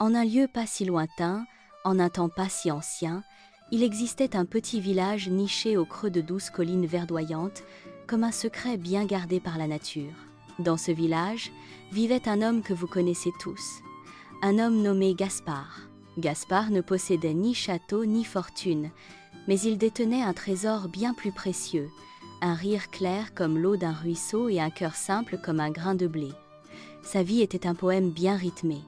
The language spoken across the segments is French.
En un lieu pas si lointain, en un temps pas si ancien, il existait un petit village niché au creux de douces collines verdoyantes, comme un secret bien gardé par la nature. Dans ce village, vivait un homme que vous connaissez tous, un homme nommé Gaspard. Gaspard ne possédait ni château ni fortune, mais il détenait un trésor bien plus précieux, un rire clair comme l'eau d'un ruisseau et un cœur simple comme un grain de blé. Sa vie était un poème bien rythmé,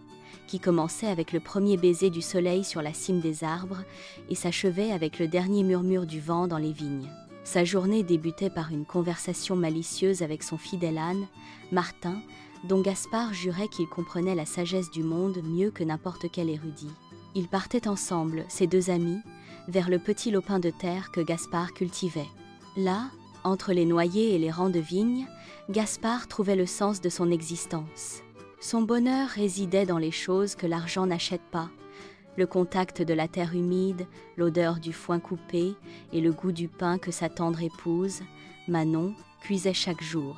qui commençait avec le premier baiser du soleil sur la cime des arbres et s'achevait avec le dernier murmure du vent dans les vignes. Sa journée débutait par une conversation malicieuse avec son fidèle âne, Martin, dont Gaspard jurait qu'il comprenait la sagesse du monde mieux que n'importe quel érudit. Ils partaient ensemble, ces deux amis, vers le petit lopin de terre que Gaspard cultivait. Là, entre les noyers et les rangs de vignes, Gaspard trouvait le sens de son existence. Son bonheur résidait dans les choses que l'argent n'achète pas, le contact de la terre humide, l'odeur du foin coupé et le goût du pain que sa tendre épouse, Manon, cuisait chaque jour.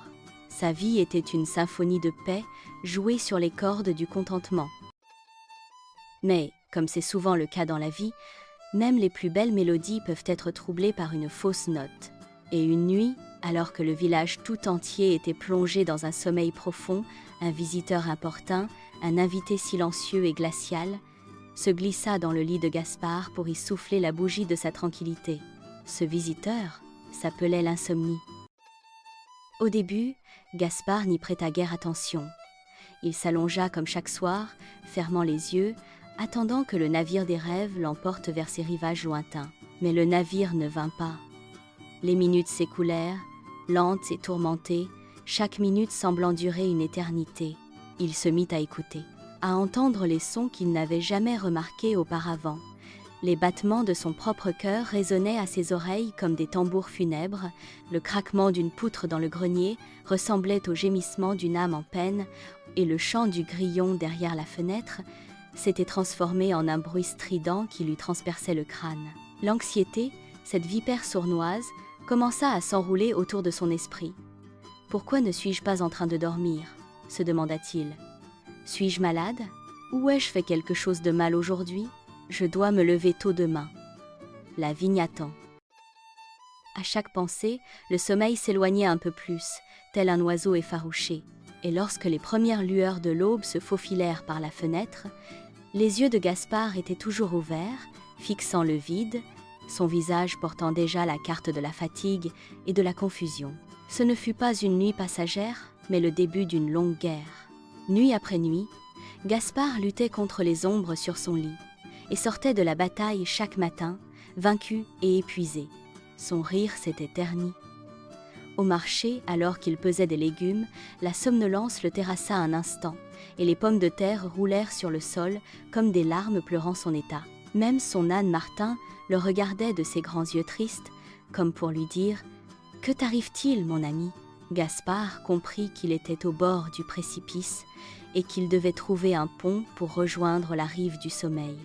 Sa vie était une symphonie de paix jouée sur les cordes du contentement. Mais, comme c'est souvent le cas dans la vie, même les plus belles mélodies peuvent être troublées par une fausse note. Et une nuit, alors que le village tout entier était plongé dans un sommeil profond, un visiteur importun, un invité silencieux et glacial, se glissa dans le lit de Gaspard pour y souffler la bougie de sa tranquillité. Ce visiteur s'appelait l'insomnie. Au début, Gaspard n'y prêta guère attention. Il s'allongea comme chaque soir, fermant les yeux, attendant que le navire des rêves l'emporte vers ses rivages lointains. Mais le navire ne vint pas. Les minutes s'écoulèrent, lentes et tourmentées, chaque minute semblant durer une éternité. Il se mit à écouter, à entendre les sons qu'il n'avait jamais remarqués auparavant. Les battements de son propre cœur résonnaient à ses oreilles comme des tambours funèbres, le craquement d'une poutre dans le grenier ressemblait au gémissement d'une âme en peine, et le chant du grillon derrière la fenêtre s'était transformé en un bruit strident qui lui transperçait le crâne. L'anxiété, cette vipère sournoise, commença à s'enrouler autour de son esprit. « Pourquoi ne suis-je pas en train de dormir ?» se demanda-t-il. « Suis-je malade? Ou ai-je fait quelque chose de mal aujourd'hui? Je dois me lever tôt demain. La vigne attend. » À chaque pensée, le sommeil s'éloignait un peu plus, tel un oiseau effarouché. Et lorsque les premières lueurs de l'aube se faufilèrent par la fenêtre, les yeux de Gaspard étaient toujours ouverts, fixant le vide, son visage portant déjà la carte de la fatigue et de la confusion. Ce ne fut pas une nuit passagère, mais le début d'une longue guerre. Nuit après nuit, Gaspard luttait contre les ombres sur son lit et sortait de la bataille chaque matin, vaincu et épuisé. Son rire s'était terni. Au marché, alors qu'il pesait des légumes, la somnolence le terrassa un instant, et les pommes de terre roulèrent sur le sol comme des larmes pleurant son état. Même son âne Martin le regardait de ses grands yeux tristes, comme pour lui dire « Que t'arrive-t-il, mon ami ?» Gaspard comprit qu'il était au bord du précipice et qu'il devait trouver un pont pour rejoindre la rive du sommeil.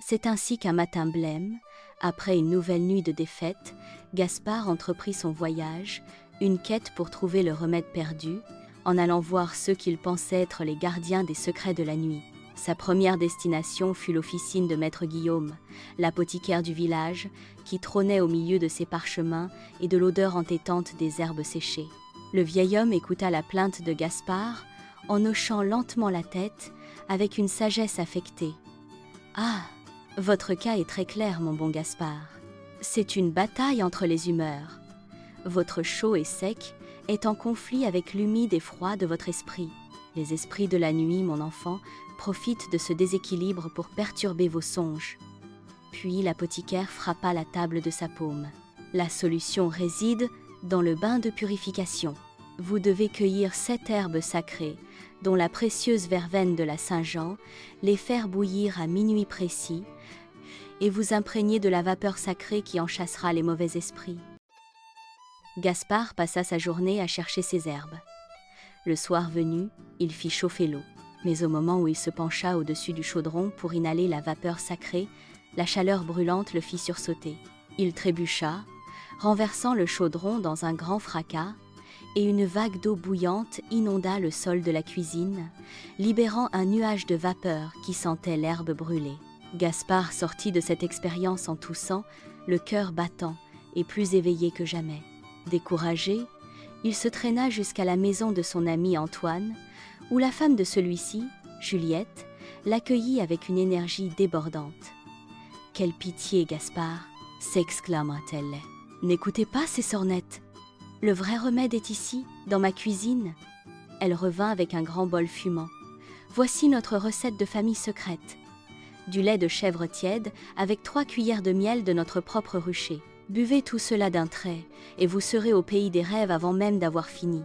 C'est ainsi qu'un matin blême, après une nouvelle nuit de défaite, Gaspard entreprit son voyage, une quête pour trouver le remède perdu, en allant voir ceux qu'il pensait être les gardiens des secrets de la nuit. Sa première destination fut l'officine de maître Guillaume, l'apothicaire du village, qui trônait au milieu de ses parchemins et de l'odeur entêtante des herbes séchées. Le vieil homme écouta la plainte de Gaspard, en hochant lentement la tête, avec une sagesse affectée. « Ah, votre cas est très clair, mon bon Gaspard. C'est une bataille entre les humeurs. Votre chaud et sec est en conflit avec l'humide et froid de votre esprit. Les esprits de la nuit, mon enfant, profitent de ce déséquilibre pour perturber vos songes. » Puis l'apothicaire frappa la table de sa paume. « La solution réside dans le bain de purification. Vous devez cueillir 7 herbes sacrées, dont la précieuse verveine de la Saint-Jean, les faire bouillir à minuit précis, et vous imprégner de la vapeur sacrée qui en chassera les mauvais esprits. » Gaspard passa sa journée à chercher ces herbes. Le soir venu, il fit chauffer l'eau. Mais au moment où il se pencha au-dessus du chaudron pour inhaler la vapeur sacrée, la chaleur brûlante le fit sursauter. Il trébucha, renversant le chaudron dans un grand fracas, et une vague d'eau bouillante inonda le sol de la cuisine, libérant un nuage de vapeur qui sentait l'herbe brûlée. Gaspard sortit de cette expérience en toussant, le cœur battant et plus éveillé que jamais. Découragé, il se traîna jusqu'à la maison de son ami Antoine, où la femme de celui-ci, Juliette, l'accueillit avec une énergie débordante. « Quelle pitié, Gaspard !» s'exclama-t-elle. « N'écoutez pas ces sornettes. Le vrai remède est ici, dans ma cuisine. » Elle revint avec un grand bol fumant. « Voici notre recette de famille secrète. Du lait de chèvre tiède avec 3 cuillères de miel de notre propre rucher. Buvez tout cela d'un trait, et vous serez au pays des rêves avant même d'avoir fini. »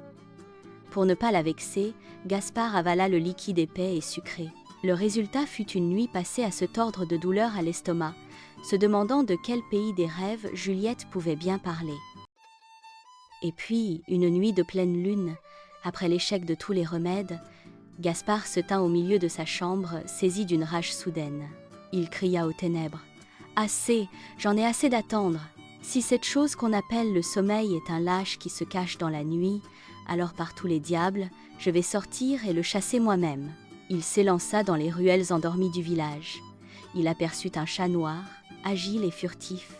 Pour ne pas la vexer, Gaspard avala le liquide épais et sucré. Le résultat fut une nuit passée à se tordre de douleur à l'estomac, se demandant de quel pays des rêves Juliette pouvait bien parler. Et puis, une nuit de pleine lune, après l'échec de tous les remèdes, Gaspard se tint au milieu de sa chambre, saisi d'une rage soudaine. Il cria aux ténèbres. « Assez, j'en ai assez d'attendre. Si cette chose qu'on appelle le sommeil est un lâche qui se cache dans la nuit, alors par tous les diables, je vais sortir et le chasser moi-même. » Il s'élança dans les ruelles endormies du village. Il aperçut un chat noir, agile et furtif,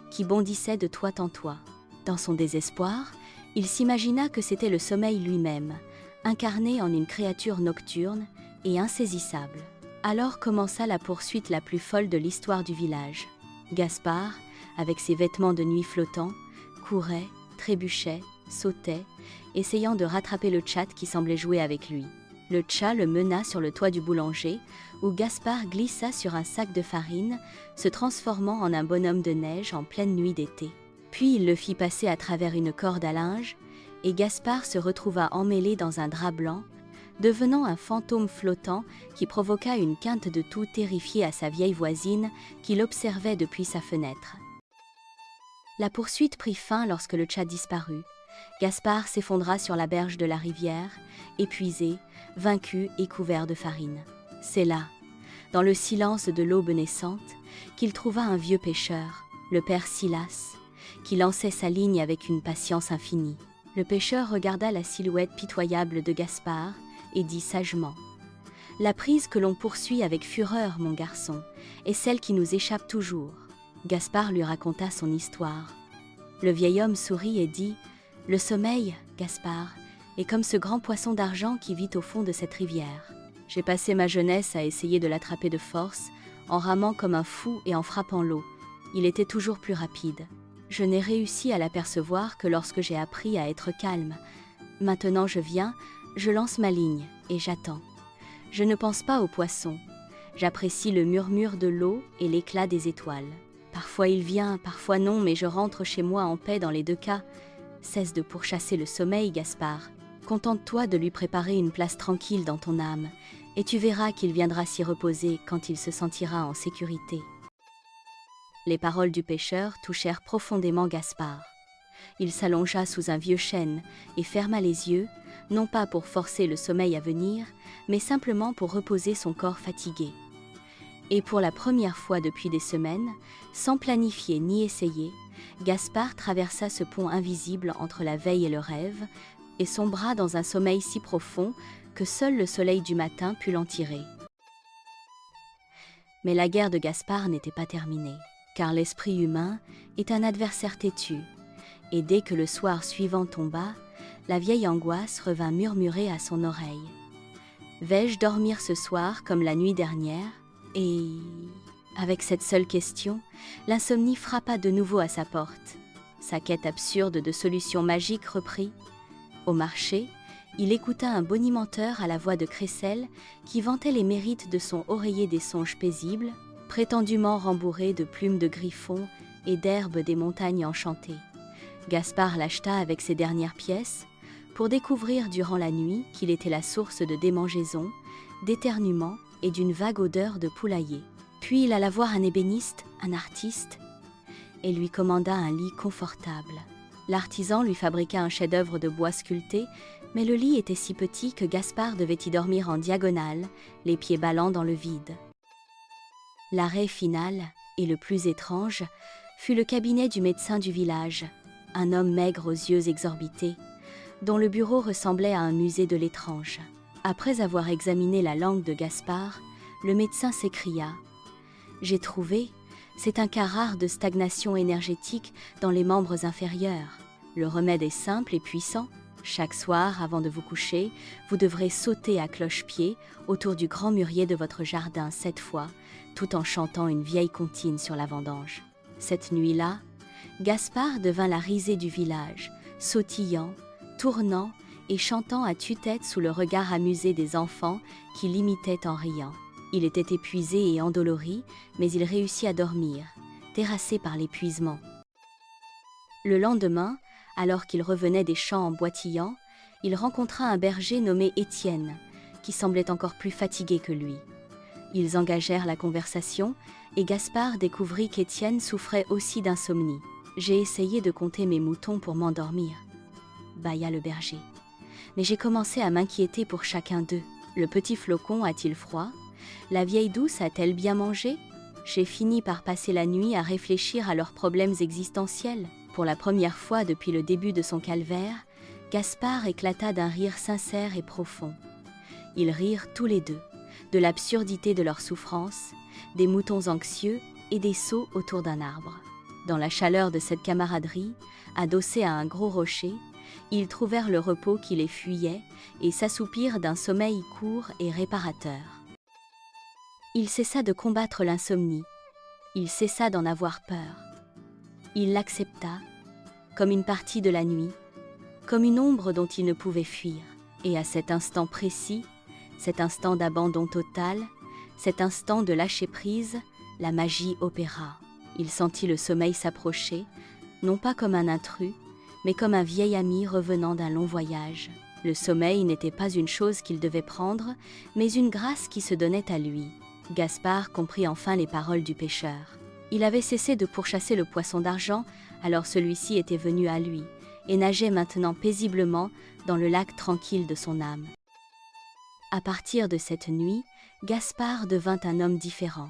qui bondissait de toit en toit. Dans son désespoir, il s'imagina que c'était le sommeil lui-même, incarné en une créature nocturne et insaisissable. Alors commença la poursuite la plus folle de l'histoire du village. Gaspard, avec ses vêtements de nuit flottants, courait, trébuchait, sautait, essayant de rattraper le tchad qui semblait jouer avec lui. Le tchat le mena sur le toit du boulanger, où Gaspard glissa sur un sac de farine, se transformant en un bonhomme de neige en pleine nuit d'été. Puis il le fit passer à travers une corde à linge, et Gaspard se retrouva emmêlé dans un drap blanc, devenant un fantôme flottant qui provoqua une quinte de toux terrifiée à sa vieille voisine qui l'observait depuis sa fenêtre. La poursuite prit fin lorsque le tchat disparut. Gaspard s'effondra sur la berge de la rivière, épuisé, vaincu et couvert de farine. C'est là, dans le silence de l'aube naissante, qu'il trouva un vieux pêcheur, le père Silas, qui lançait sa ligne avec une patience infinie. Le pêcheur regarda la silhouette pitoyable de Gaspard et dit sagement : « La prise que l'on poursuit avec fureur, mon garçon, est celle qui nous échappe toujours. » Gaspard lui raconta son histoire. Le vieil homme sourit et dit : « Le sommeil, Gaspard, est comme ce grand poisson d'argent qui vit au fond de cette rivière. J'ai passé ma jeunesse à essayer de l'attraper de force, en ramant comme un fou et en frappant l'eau. Il était toujours plus rapide. Je n'ai réussi à l'apercevoir que lorsque j'ai appris à être calme. Maintenant je viens, je lance ma ligne et j'attends. Je ne pense pas au poisson. J'apprécie le murmure de l'eau et l'éclat des étoiles. Parfois il vient, parfois non, mais je rentre chez moi en paix dans les 2 cas. Cesse de pourchasser le sommeil, Gaspard. Contente-toi de lui préparer une place tranquille dans ton âme, et tu verras qu'il viendra s'y reposer quand il se sentira en sécurité. » Les paroles du pêcheur touchèrent profondément Gaspard. Il s'allongea sous un vieux chêne et ferma les yeux, non pas pour forcer le sommeil à venir, mais simplement pour reposer son corps fatigué. Et pour la première fois depuis des semaines, sans planifier ni essayer, Gaspard traversa ce pont invisible entre la veille et le rêve, et sombra dans un sommeil si profond que seul le soleil du matin put l'en tirer. Mais la guerre de Gaspard n'était pas terminée, car l'esprit humain est un adversaire têtu, et dès que le soir suivant tomba, la vieille angoisse revint murmurer à son oreille. « Vais-je dormir ce soir comme la nuit dernière ?» Et, avec cette seule question, l'insomnie frappa de nouveau à sa porte. Sa quête absurde de solutions magiques reprit. Au marché, il écouta un bonimenteur à la voix de crécelle qui vantait les mérites de son oreiller des songes paisibles, prétendument rembourré de plumes de griffon et d'herbes des montagnes enchantées. Gaspard l'acheta avec ses dernières pièces, pour découvrir durant la nuit qu'il était la source de démangeaisons, d'éternuements et d'une vague odeur de poulailler. Puis il alla voir un ébéniste, un artiste, et lui commanda un lit confortable. L'artisan lui fabriqua un chef-d'œuvre de bois sculpté, mais le lit était si petit que Gaspard devait y dormir en diagonale, les pieds ballants dans le vide. L'arrêt final, et le plus étrange, fut le cabinet du médecin du village, un homme maigre aux yeux exorbités, dont le bureau ressemblait à un musée de l'étrange. Après avoir examiné la langue de Gaspard, le médecin s'écria « J'ai trouvé, c'est un cas rare de stagnation énergétique dans les membres inférieurs. Le remède est simple et puissant. Chaque soir, avant de vous coucher, vous devrez sauter à cloche-pied autour du grand mûrier de votre jardin 7 fois, tout en chantant une vieille comptine sur la vendange. » Cette nuit-là, Gaspard devint la risée du village, sautillant, tournant et chantant à tue-tête sous le regard amusé des enfants qui l'imitaient en riant. Il était épuisé et endolori, mais il réussit à dormir, terrassé par l'épuisement. Le lendemain, alors qu'il revenait des champs en boitillant, il rencontra un berger nommé Étienne, qui semblait encore plus fatigué que lui. Ils engagèrent la conversation et Gaspard découvrit qu'Étienne souffrait aussi d'insomnie. « J'ai essayé de compter mes moutons pour m'endormir, » bâilla le berger. « Mais j'ai commencé à m'inquiéter pour chacun d'eux. Le petit flocon a-t-il froid ? La vieille douce a-t-elle bien mangé ? J'ai fini par passer la nuit à réfléchir à leurs problèmes existentiels. » Pour la première fois depuis le début de son calvaire, Gaspard éclata d'un rire sincère et profond. Ils rirent tous les deux, de l'absurdité de leur souffrance, des moutons anxieux et des sots autour d'un arbre. Dans la chaleur de cette camaraderie, adossés à un gros rocher, ils trouvèrent le repos qui les fuyait et s'assoupirent d'un sommeil court et réparateur. Il cessa de combattre l'insomnie, il cessa d'en avoir peur. Il l'accepta, comme une partie de la nuit, comme une ombre dont il ne pouvait fuir. Et à cet instant précis, cet instant d'abandon total, cet instant de lâcher-prise, la magie opéra. Il sentit le sommeil s'approcher, non pas comme un intrus, mais comme un vieil ami revenant d'un long voyage. Le sommeil n'était pas une chose qu'il devait prendre, mais une grâce qui se donnait à lui. Gaspard comprit enfin les paroles du pêcheur. Il avait cessé de pourchasser le poisson d'argent, alors celui-ci était venu à lui, et nageait maintenant paisiblement dans le lac tranquille de son âme. À partir de cette nuit, Gaspard devint un homme différent.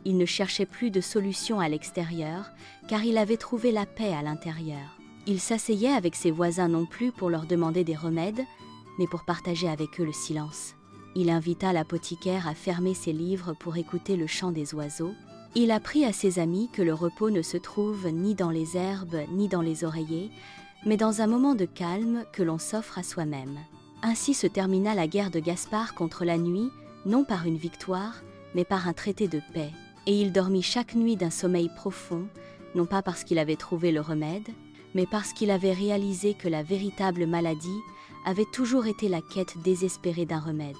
Il ne cherchait plus de solution à l'extérieur, car il avait trouvé la paix à l'intérieur. Il s'asseyait avec ses voisins non plus pour leur demander des remèdes, mais pour partager avec eux le silence. Il invita l'apothicaire à fermer ses livres pour écouter le chant des oiseaux. Il apprit à ses amis que le repos ne se trouve ni dans les herbes ni dans les oreillers, mais dans un moment de calme que l'on s'offre à soi-même. Ainsi se termina la guerre de Gaspard contre la nuit, non par une victoire, mais par un traité de paix. Et il dormit chaque nuit d'un sommeil profond, non pas parce qu'il avait trouvé le remède, mais parce qu'il avait réalisé que la véritable maladie avait toujours été la quête désespérée d'un remède.